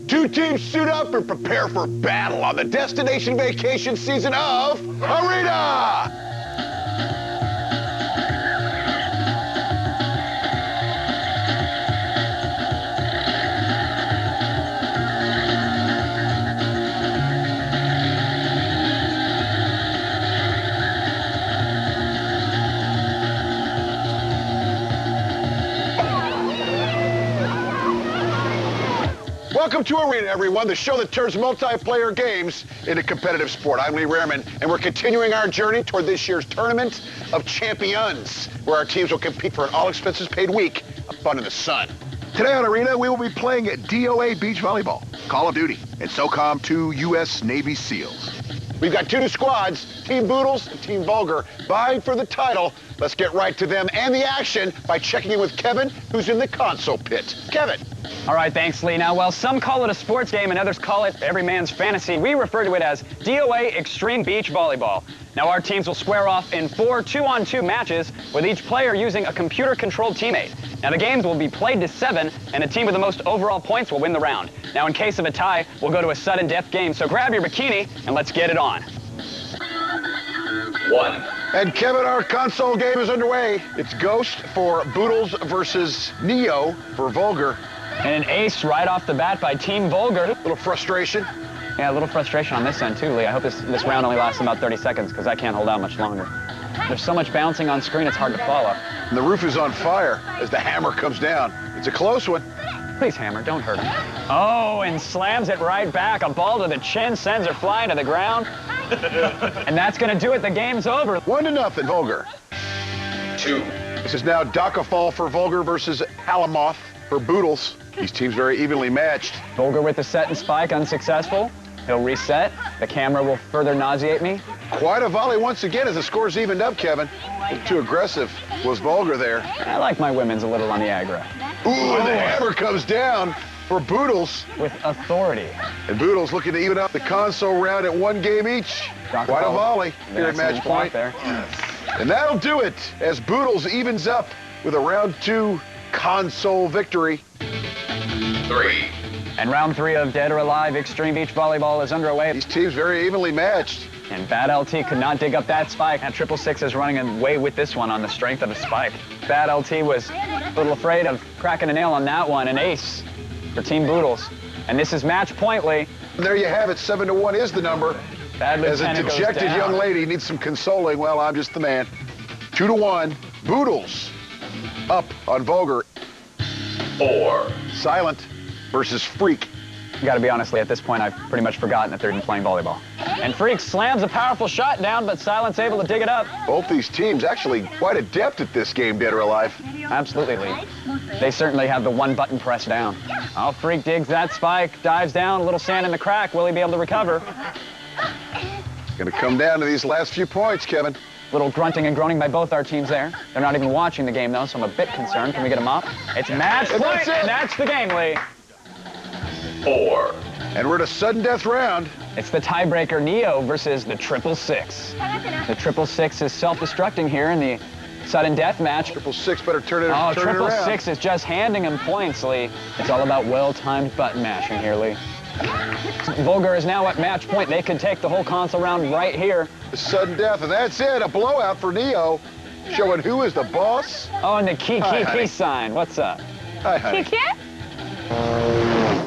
Two teams suit up and prepare for battle on the destination vacation season of Arena! Welcome to Arena, everyone, the show that turns multiplayer games into competitive sport. I'm Lee Rehrman, and we're continuing our journey toward this year's Tournament of Champions, where our teams will compete for an all-expenses-paid week of fun in the sun. Today on Arena, we will be playing DOA beach volleyball, Call of Duty, and Socom 2 U.S. Navy SEALs. We've got two squads, Team Boodles and Team Vulgar, vying for the title. Let's get right to them and the action by checking in with Kevin, who's in the console pit. Kevin. All right, thanks, Lee. Now, while some call it a sports game and others call it every man's fantasy, we refer to it as DOA Extreme Beach Volleyball. Now, our teams will square off in 4 2-on-2 matches, with each player using a computer-controlled teammate. Now, the games will be played to 7, and a team with the most overall points will win the round. Now, in case of a tie, we'll go to a sudden death game, so grab your bikini and let's get it on. 1. And Kevin, our console game is underway. It's Ghost for Boodles versus Neo for Vulgar. And an ace right off the bat by Team Vulgar. A little frustration. Yeah, a little frustration on this end, too, Lee. I hope this round only lasts about 30 seconds, because I can't hold out much longer. There's so much bouncing on screen, it's hard to follow. And the roof is on fire as the hammer comes down. It's a close one. Please, hammer, don't hurt him. Oh, and slams it right back. A ball to the chin sends her flying to the ground. And that's going to do it. The game's over. 1-0, Vulgar. 2. This is now Dakafall for Vulgar versus Halamoth for Boodles. These teams very evenly matched. Vulgar with the set and spike, unsuccessful. He'll reset. The camera will further nauseate me. Quite a volley once again as the score's evened up, Kevin. A little too aggressive was Vulgar there. I like my women's a little on the aggro. Ooh, and the hammer comes down for Boodles. With authority. And Boodles looking to even up the console round at 1 game each. Quite a volley here at match point. There. And that'll do it as Boodles evens up with a round 2 console victory. 3. And round 3 of Dead or Alive Extreme Beach Volleyball is underway. These teams very evenly matched. And Bad LT could not dig up that spike. And 666 is running away with this one on the strength of a spike. Bad LT was a little afraid of cracking a nail on that one. An ace for Team Boodles. And this is match point, Lee. And there you have it. 7-1 is the number. Bad As a dejected young lady needs some consoling, well, I'm just the man. 2-1. Boodles up on Vulgar. 4. Silent versus Freak. Got to be honest, Lee, at this point, I've pretty much forgotten that they're even playing volleyball. And Freak slams a powerful shot down, but Silent's able to dig it up. Both these teams actually quite adept at this game, Dead or Alive. Absolutely, Lee. They certainly have the one button pressed down. Oh, Freak digs that spike, dives down, a little sand in the crack. Will he be able to recover? Going to come down to these last few points, Kevin. Little grunting and groaning by both our teams there. They're not even watching the game, though, so I'm a bit concerned. Can we get them up? It's match point, and that's the game, Lee. 4. And we're at a sudden death round. It's the tiebreaker, Neo versus the 666. The 666 is self-destructing here in the sudden death match. 666 better turn it around. Oh, 666 is just handing him points, Lee. It's all about well-timed button mashing here, Lee. Vulgar is now at match point. They could take the whole console round right here. Sudden death, and that's it. A blowout for Neo, showing who is the boss. Oh, and the peace sign. What's up? Hi, honey.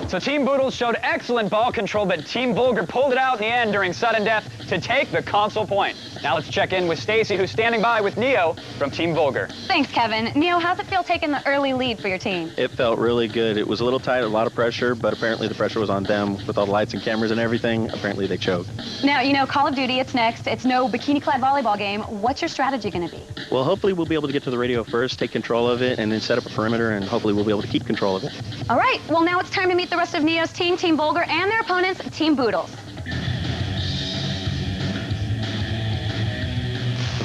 So Team Boodles showed excellent ball control, but Team Vulgar pulled it out in the end during sudden death to take the console point. Now let's check in with Stacy, who's standing by with Neo from Team Vulgar. Thanks, Kevin. Neo, how's it feel taking the early lead for your team? It felt really good. It was a little tight, a lot of pressure, but apparently the pressure was on them with all the lights and cameras and everything. Apparently they choked. Now, you know, Call of Duty, it's next. It's no bikini-clad volleyball game. What's your strategy going to be? Well, hopefully we'll be able to get to the radio first, take control of it, and then set up a perimeter, and hopefully we'll be able to keep control of it. All right. Well, now it's time to meet the rest of Neo's team, Team Vulgar, and their opponents, Team Boodles.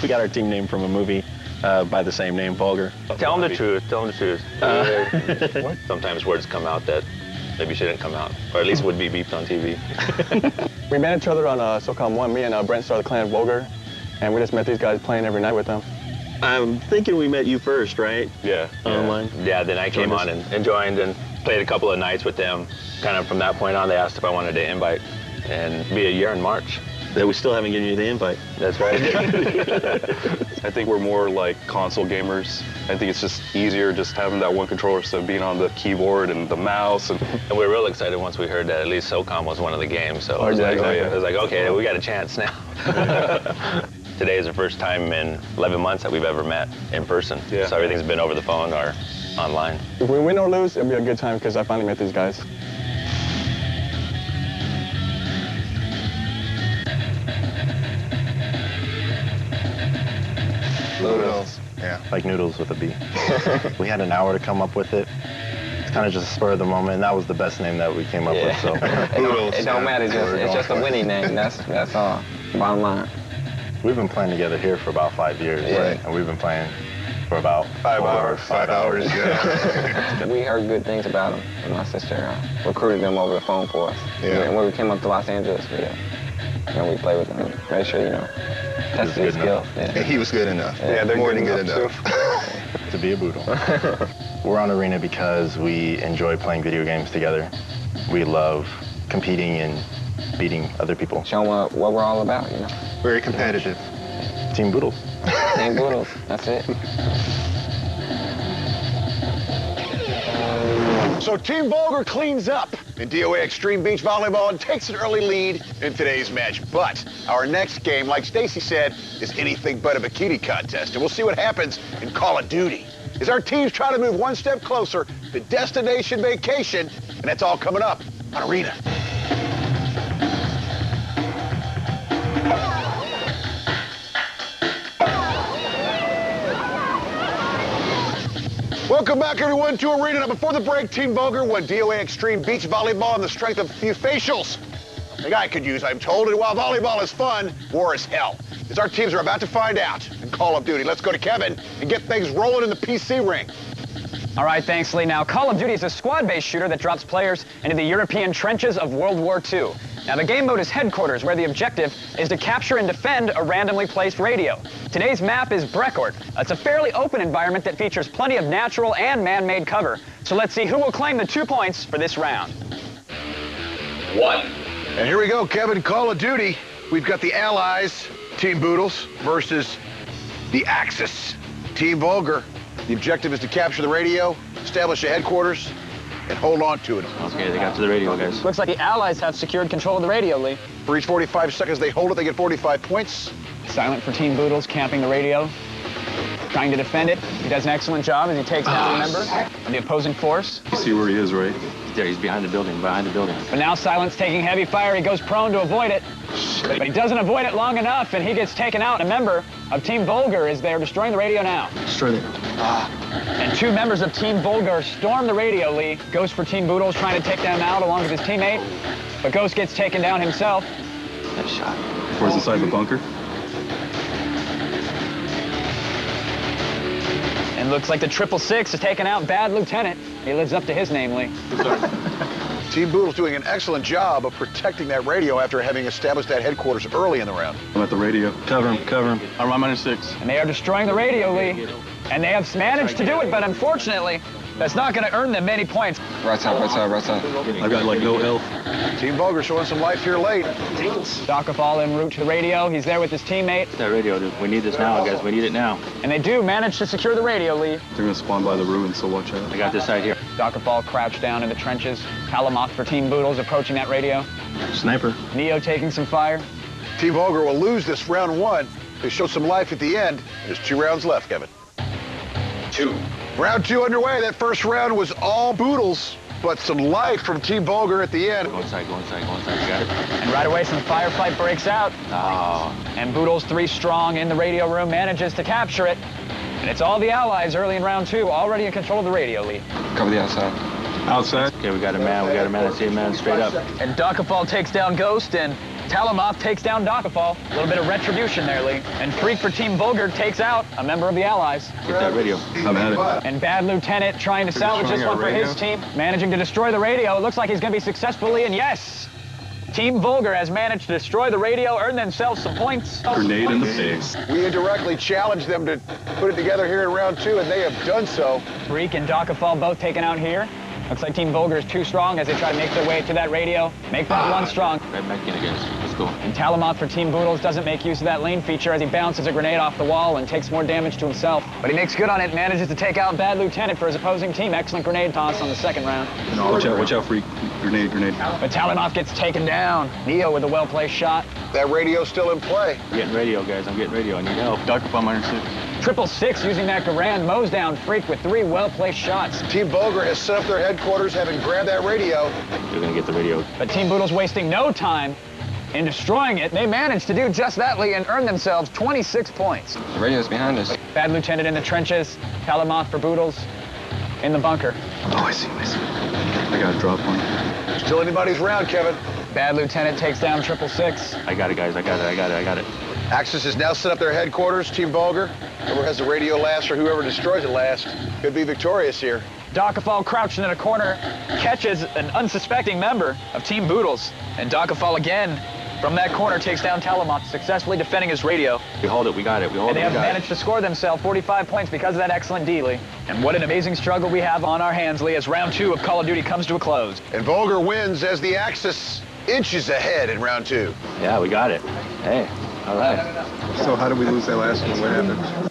We got our team name from a movie by the same name, Vulgar. Tell them the truth. Tell them the truth. Sometimes words come out that maybe shouldn't come out, or at least would be beeped on TV. We met each other on Socom 1. Me and Brent started the clan Vulgar, and we just met these guys playing every night with them. I'm thinking we met you first, right? Yeah. Online? Yeah, then I came on and joined and played a couple of nights with them. Kind of from that point on, they asked if I wanted to invite, and be a year in March. That we still haven't given you the invite. That's right. I think we're more like console gamers. I think it's just easier just having that one controller instead of being on the keyboard and the mouse. And And we were real excited once we heard that at least Socom was one of the games. So it was like, okay, we got a chance now. Today is the first time in 11 months that we've ever met in person. Yeah. So everything's been over the phone or online. If we win or lose, it'll be a good time because I finally met these guys. Boodles. Yeah. Like noodles with a B. We had an hour to come up with it. It's kind of just a spur of the moment, and that was the best name that we came up with. So Boodles. It don't matter. It's just a winning name. That's all. Bottom line. we've been playing together here for about 5 years, Right. and we've been playing for about 5 hours. 5 hours. Yeah. We heard good things about him, and my sister recruited them over the phone for us. Yeah. And when we came up to Los Angeles, we played with them. Made sure, tested his skills. And Yeah. he was good enough. Yeah, they're More good than good enough, enough. to be a Boodle. We're on Arena because we enjoy playing video games together. We love competing and beating other people. Show them what we're all about, Very competitive. Team Boodles. Team Boodles, that's it. So Team Vulgar cleans up in DOA Extreme Beach Volleyball and takes an early lead in today's match. But our next game, like Stacy said, is anything but a bikini contest. And we'll see what happens in Call of Duty as our teams try to move one step closer to destination vacation. And that's all coming up on Arena. Welcome back, everyone, to Arena. Now, before the break, Team Vulgar won DOA Extreme Beach Volleyball on the strength of a few facials. The guy could use, I'm told, and while volleyball is fun, war is hell. As our teams are about to find out in Call of Duty. Let's go to Kevin and get things rolling in the PC ring. All right, thanks, Lee. Now, Call of Duty is a squad-based shooter that drops players into the European trenches of World War II. Now, the game mode is Headquarters, where the objective is to capture and defend a randomly placed radio. Today's map is Brecourt. It's a fairly open environment that features plenty of natural and man-made cover. So let's see who will claim the 2 points for this round. 1. And here we go, Kevin, Call of Duty. We've got the Allies, Team Boodles, versus the Axis, Team Vulgar. The objective is to capture the radio, establish a headquarters, and hold on to it. Okay, they got to the radio, guys. Looks like the Allies have secured control of the radio, Lee. For each 45 seconds they hold it, they get 45 points. Silent for Team Boodles, camping the radio, trying to defend it. He does an excellent job as he takes down a member of the opposing force. you see where he is, right? There, he's behind the building, But now Silent's taking heavy fire. He goes prone to avoid it. But he doesn't avoid it long enough, and he gets taken out. A member of Team Vulgar is there destroying the radio now. Destroy it. And 2 members of Team Vulgar storm the radio, Lee. Ghost for Team Boodles trying to take them out along with his teammate. But Ghost gets taken down himself. Nice shot. Where's inside the bunker? And looks like the 666 has taken out Bad Lieutenant. He lives up to his name, Lee. Team Boodles doing an excellent job of protecting that radio after having established that headquarters early in the round. I'm at the radio. Cover him. I'm -6. And they are destroying the radio, Lee. And they have managed to do it, but unfortunately, that's not going to earn them many points. Right side. I've got like no health. Team Vulgar showing some life here late. Dokafal en route to the radio. He's there with his teammate. That radio, dude. We need this now, guys. We need it now. And they do manage to secure the radio, Lee. They're gonna spawn by the ruins, so watch out. I got this side here. Dokafal crouched down in the trenches. Kalamoth for Team Boodles approaching that radio. Sniper. Neo taking some fire. Team Vulgar will lose this round 1. They show some life at the end. There's 2 rounds left, Kevin. 2. Round 2 underway. That first round was all Boodles, but some life from Team Vulgar at the end. Go inside. You got it? And right away, some firefight breaks out. Oh. And Boodles, 3 strong in the radio room, manages to capture it. And it's all the Allies early in round 2, already in control of the radio, Lee. Cover the outside. Outside? Okay, we got a man. I see a man straight up. And Dokafal takes down Ghost, and Talamoth takes down Dokafal. A little bit of retribution there, Lee. And Freak for Team Vulgar takes out a member of the Allies. Get that radio. I'm at it. And Bad Lieutenant trying to salvage this one for his team, managing to destroy the radio. It looks like he's going to be successfully, and yes, Team Vulgar has managed to destroy the radio, earn themselves some points. Grenade in the face. We indirectly challenged them to put it together here in round 2, and they have done so. Freak and Dockafall both taken out here. Looks like Team Vulgar is too strong as they try to make their way to that radio. Make that one strong. Right back in again. Let's go. And Talamoth for Team Boodles doesn't make use of that lane feature as he bounces a grenade off the wall and takes more damage to himself. But he makes good on it, manages to take out Bad Lieutenant for his opposing team. Excellent grenade toss on the second round. Watch out, Freak. Grenade. But Talamoth gets taken down. Neo with a well-placed shot. That radio's still in play. I'm getting radio, guys. I'm getting radio. I need help. Dockafall -6. 666 using that Garand mows down Freak with 3 well-placed shots. Team Vulgar has set up their headquarters, having grabbed that radio. You're going to get the radio. But Team Boodles wasting no time in destroying it. They managed to do just that, Lee, and earn themselves 26 points. The radio's behind us. Bad Lieutenant in the trenches. Talamoth for Boodles in the bunker. Oh, I see. I got a drop one. Still anybody's round, Kevin. Bad Lieutenant takes down 666. I got it, guys. I got it. Axis has now set up their headquarters. Team Vulgar, whoever has the radio last or whoever destroys it last, could be victorious here. Dockafall crouching in a corner catches an unsuspecting member of Team Boodles. And Dockafall again from that corner takes down Talamoth, successfully defending his radio. We hold it. We got it. And they have managed to score themselves 45 points because of that excellent D, Lee. And what an amazing struggle we have on our hands, Lee, as round 2 of Call of Duty comes to a close. And Vulgar wins as the Axis inches ahead in round 2. Yeah, we got it. Hey, all right. So how did we lose that last one? What happened?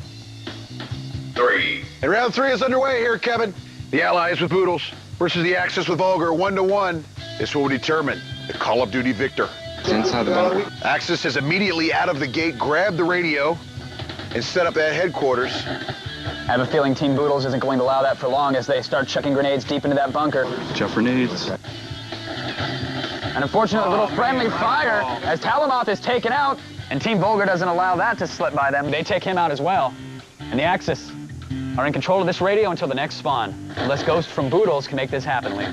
3. And round 3 is underway here, Kevin. The Allies with Boodles versus the Axis with Vulgar, 1-1. This will determine the Call of Duty victor. It's inside the bunker. Axis has immediately out of the gate grabbed the radio and set up that headquarters. I have a feeling Team Boodles isn't going to allow that for long as they start chucking grenades deep into that bunker. Watch out for nades. An unfortunate little friendly fire as Talamoth is taken out, and Team Vulgar doesn't allow that to slip by them. They take him out as well. And the Axis are in control of this radio until the next spawn. Unless Ghost from Boodles can make this happen, Lee.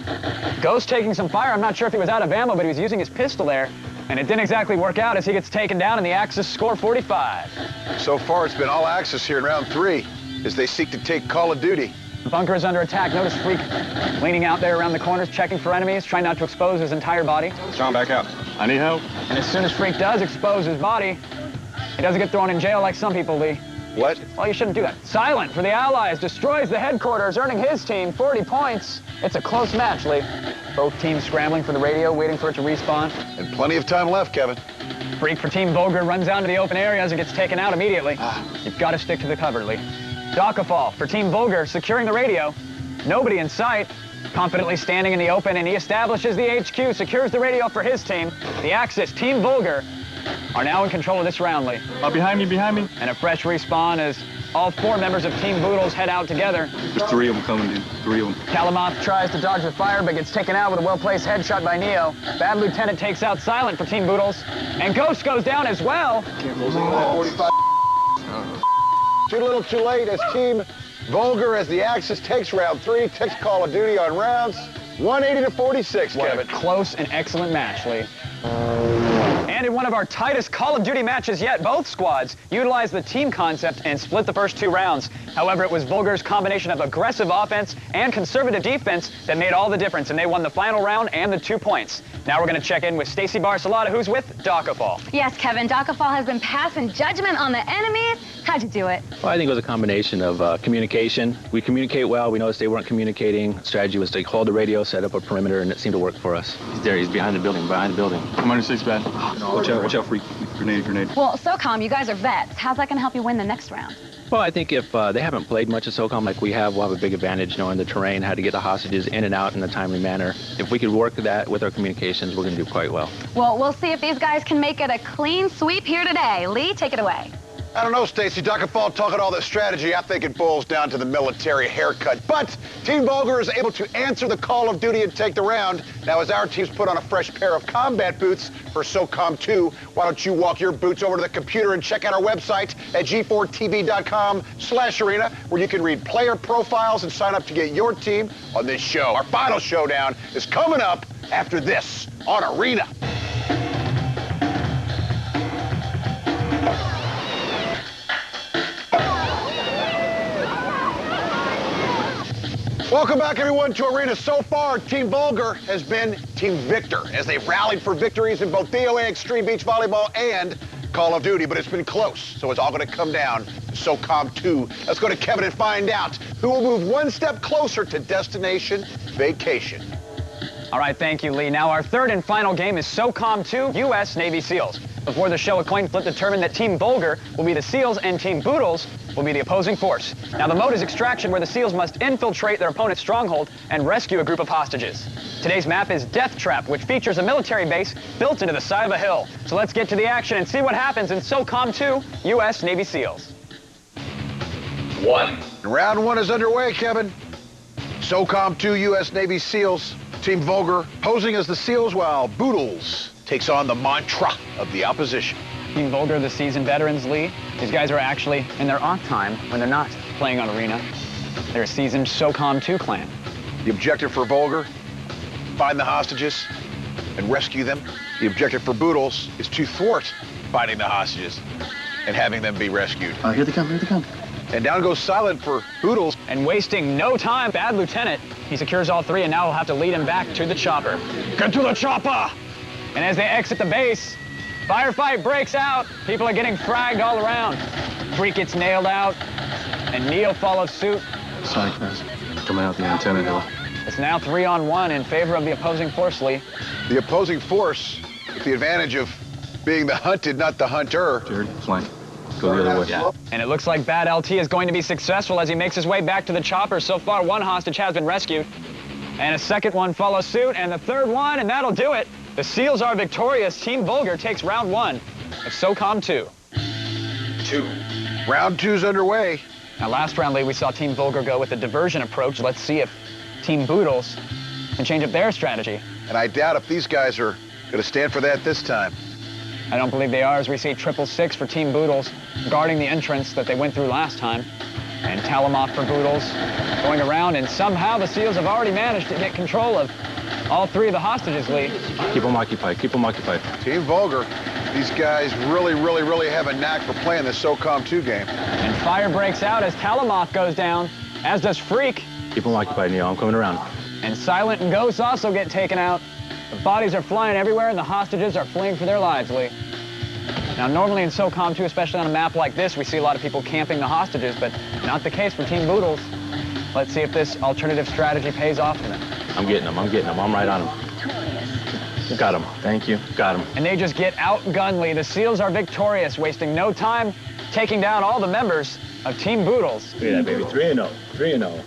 Ghost taking some fire. I'm not sure if he was out of ammo, but he was using his pistol there. And it didn't exactly work out as he gets taken down, and the Axis score 45. So far, it's been all Axis here in round 3 as they seek to take Call of Duty. The bunker is under attack. Notice Freak leaning out there around the corners, checking for enemies, trying not to expose his entire body. John, back out. I need help. And as soon as Freak does expose his body, he doesn't get thrown in jail like some people, Lee. What? Well, you shouldn't do that. Silent for the Allies destroys the headquarters, earning his team 40 points. It's a close match, Lee. Both teams scrambling for the radio, waiting for it to respawn. And plenty of time left, Kevin. Freak for Team Vulgar runs out into the open area as it gets taken out immediately. You've got to stick to the cover, Lee. Dockafall for Team Vulgar securing the radio. Nobody in sight. Confidently standing in the open, and he establishes the HQ, secures the radio for his team. The Axis, Team Vulgar, are now in control of this round, Lee. Behind me. And a fresh respawn as all 4 members of Team Boodles head out together. There's 3 of them coming, dude. 3 of them. Talamoth tries to dodge the fire, but gets taken out with a well-placed headshot by Neo. Bad Lieutenant takes out Silent for Team Boodles. And Ghost goes down as well. 45. Too little too late as Team Vulgar, as the Axis takes round 3, takes Call of Duty on rounds 180-46, Kevin. What a close and excellent match, Lee. And in one of our tightest Call of Duty matches yet, both squads utilized the team concept and split the first 2 rounds. However, it was Vulgar's combination of aggressive offense and conservative defense that made all the difference, and they won the final round and the 2 points. Now we're going to check in with Stacy Barcelata, who's with Dockafall. Yes, Kevin, Dockafall has been passing judgment on the enemies. How'd you do it? Well, I think it was a combination of communication. We communicate well. We noticed they weren't communicating. Strategy was to hold the radio, set up a perimeter, and it seemed to work for us. He's there. He's behind the building. Commander 6, bad. Watch out, Freak. Grenade. Well, Socom, you guys are vets. How's that going to help you win the next round? Well, I think if they haven't played much of SOCOM like we have, we'll have a big advantage knowing the terrain, how to get the hostages in and out in a timely manner. If we could work that with our communications, we're going to do quite well. Well, we'll see if these guys can make it a clean sweep here today. Lee, take it away. I don't know, Stacy. Dockafall talking all this strategy. I think it boils down to the military haircut. But Team Vulgar is able to answer the Call of Duty and take the round. Now, as our teams put on a fresh pair of combat boots for SOCOM 2, why don't you walk your boots over to the computer and check out our website at g4tv.com/arena, where you can read player profiles and sign up to get your team on this show. Our final showdown is coming up after this on Arena. Welcome back, everyone, to Arena. So far, Team Vulgar has been Team Victor as they've rallied for victories in both DOA Extreme Beach Volleyball and Call of Duty, but it's been close, so it's all going to come down to Socom 2. Let's go to Kevin and find out who will move one step closer to destination vacation. All right, thank you, Lee. Now, our third and final game is Socom 2, U.S. Navy SEALs. Before the show, a coin flip determined that Team Vulgar will be the SEALs and Team Boodles will be the opposing force. Now, the mode is extraction, where the SEALs must infiltrate their opponent's stronghold and rescue a group of hostages. Today's map is Death Trap, which features a military base built into the side of a hill. So let's get to the action and see what happens in Socom 2, U.S. Navy SEALs. Round one is underway, Kevin. Socom 2, U.S. Navy SEALs. Team Vulgar posing as the SEALs, while Boodles takes on the mantra of the opposition. Team Vulgar, the seasoned veterans, Lee. These guys are actually in their off time when they're not playing on Arena. They're a seasoned Socom 2 clan. The objective for Vulgar, find the hostages and rescue them. The objective for Boodles is to thwart finding the hostages and having them be rescued. Here they come, here they come. And down goes Silent for Boodles. And wasting no time, Bad Lieutenant. He secures all three, and now we'll have to lead him back to the chopper. Get to the chopper! And as they exit the base, firefight breaks out. People are getting fragged all around. Freak gets nailed out, and Neil follows suit. Sorry, guys. Coming out the antenna hill. It's now 3-on-1 in favor of the opposing force, Lee. The opposing force, with the advantage of being the hunted, not the hunter. Jared, flank. Go the other way. Yeah. And it looks like Bad LT is going to be successful as he makes his way back to the chopper. So far, one hostage has been rescued. And a second one follows suit, and the third one, and that'll do it. The SEALs are victorious. Team Vulgar takes round one of Socom 2. Round two's underway. Now, last round, Lee, we saw Team Vulgar go with a diversion approach. Let's see if Team Boodles can change up their strategy. And I doubt if these guys are going to stand for that this time. I don't believe they are, as we see 666 for Team Boodles guarding the entrance that they went through last time. And Talamoff for Boodles going around, and somehow the SEALs have already managed to get control of all three of the hostages, Lee. Keep them occupied. Keep them occupied. Team Vulgar, these guys really have a knack for playing this Socom 2 game. And fire breaks out as Talamoff goes down, as does Freak. Keep them occupied, Neil. I'm coming around. And Silent and Ghost also get taken out. The bodies are flying everywhere, and the hostages are fleeing for their lives, Lee. Now, normally in Socom 2, especially on a map like this, we see a lot of people camping the hostages, but not the case for Team Boodles. Let's see if this alternative strategy pays off for them. I'm getting them. I'm getting them. I'm right on them. Got them. Thank you. Got them. And they just get outgunned, Lee. The SEALs are victorious, wasting no time, taking down all the members of Team Boodles. Look at that, baby. 3-0. 3-0.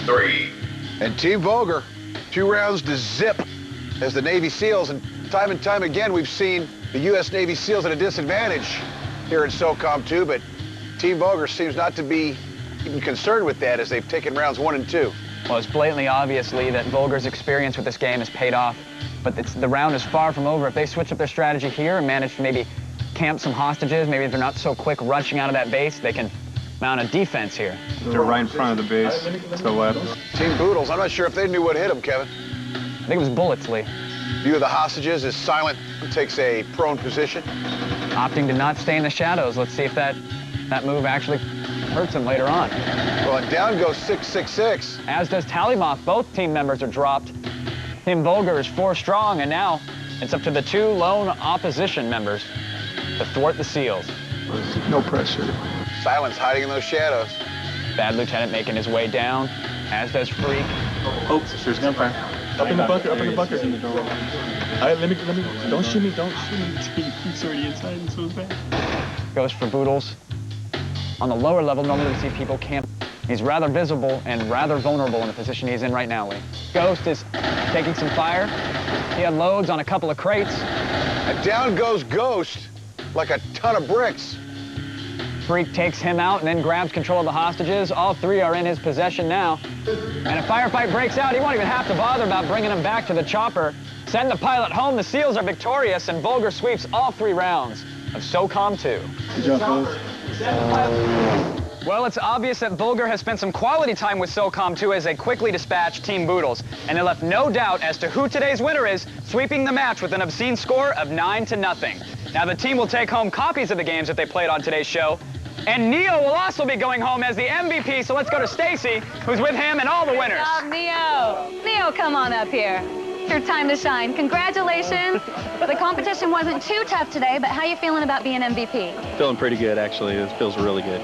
3. And Team Vulgar, 2 rounds to zip as the Navy SEALs. And time again, we've seen the U.S. Navy SEALs at a disadvantage here in Socom 2, but Team Vulgar seems not to be even concerned with that as they've taken rounds 1 and 2. Well, it's blatantly obvious, Lee, that Vulgar's experience with this game has paid off. But the round is far from over. If they switch up their strategy here and manage to maybe camp some hostages, maybe if they're not so quick rushing out of that base, they can mount a defense here. They're right in front of the base, to the left. Team Boodles, I'm not sure if they knew what hit them, Kevin. I think it was bullets, Lee. View of the hostages as Silent takes a prone position. Opting to not stay in the shadows. Let's see if that move actually hurts him later on. Well, and down goes 666. As does Talamoff. Both team members are dropped. Team Vulgar is 4 strong, and now it's up to the 2 lone opposition members to thwart the SEALs. No pressure. Silent's hiding in those shadows. Bad Lieutenant making his way down, as does Freak. Oh, there's gunfire. Up in the bunker, up in the bunker. All right, let me, don't shoot me. He's already inside, and so is that. Goes for Boodles. On the lower level, normally we see people camp. He's rather visible and rather vulnerable in the position he's in right now, Lee. Ghost is taking some fire. He unloads on a couple of crates. And down goes Ghost like a ton of bricks. Freak takes him out and then grabs control of the hostages. All 3 are in his possession now. And a firefight breaks out. He won't even have to bother about bringing him back to the chopper. Send the pilot home. The SEALs are victorious, and Vulgar sweeps all 3 rounds of Socom 2. Good job, fellas. Well, it's obvious that Vulgar has spent some quality time with Socom 2 as they quickly dispatched Team Boodles. And they left no doubt as to who today's winner is, sweeping the match with an obscene score of 9-0. Now, the team will take home copies of the games that they played on today's show, And Neo will also be going home as the MVP, so let's go to Stacy, who's with him and all the winners. Good job, Neo. Neo, come on up here. It's your time to shine. Congratulations. The competition wasn't too tough today, but how you feeling about being MVP? Feeling pretty good, actually. It feels really good.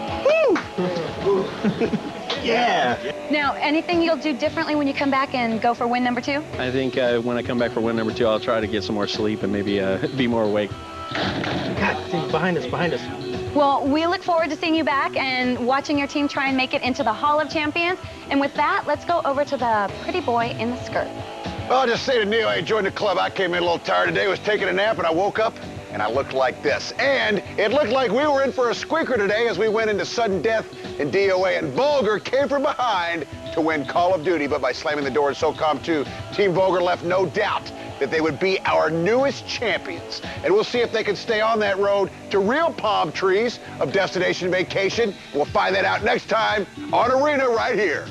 Yeah. Now, anything you'll do differently when you come back and go for win number 2? I think when I come back for win number 2, I'll try to get some more sleep and maybe be more awake. God, behind us. Well, we look forward to seeing you back and watching your team try and make it into the Hall of Champions. And with that, let's go over to the pretty boy in the skirt. Well, I'll just say to Neil, I joined the club. I came in a little tired today, was taking a nap, and I woke up, and I looked like this. And it looked like we were in for a squeaker today as we went into sudden death in DOA, and Vulgar came from behind to win Call of Duty, but by slamming the door in Socom 2, Team Vulgar left no doubt that they would be our newest champions. And we'll see if they can stay on that road to real palm trees of Destination Vacation. We'll find that out next time on Arena right here.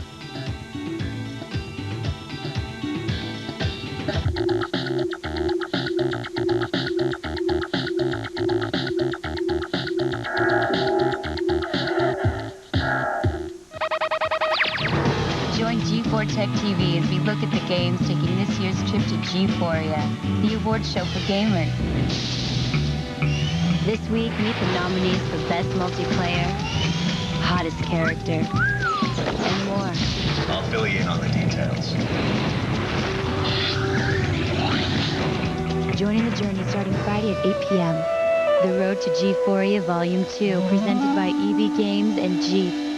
Join G4 Tech TV as we look at the games taking this year's trip to G4, the award show for gamers. This week, meet the nominees for Best Multiplayer, Hottest Character, and more. I'll fill you in on the details. Joining the journey starting Friday at 8 p.m. The Road to G4 Volume 2, presented by EV Games and Jeep.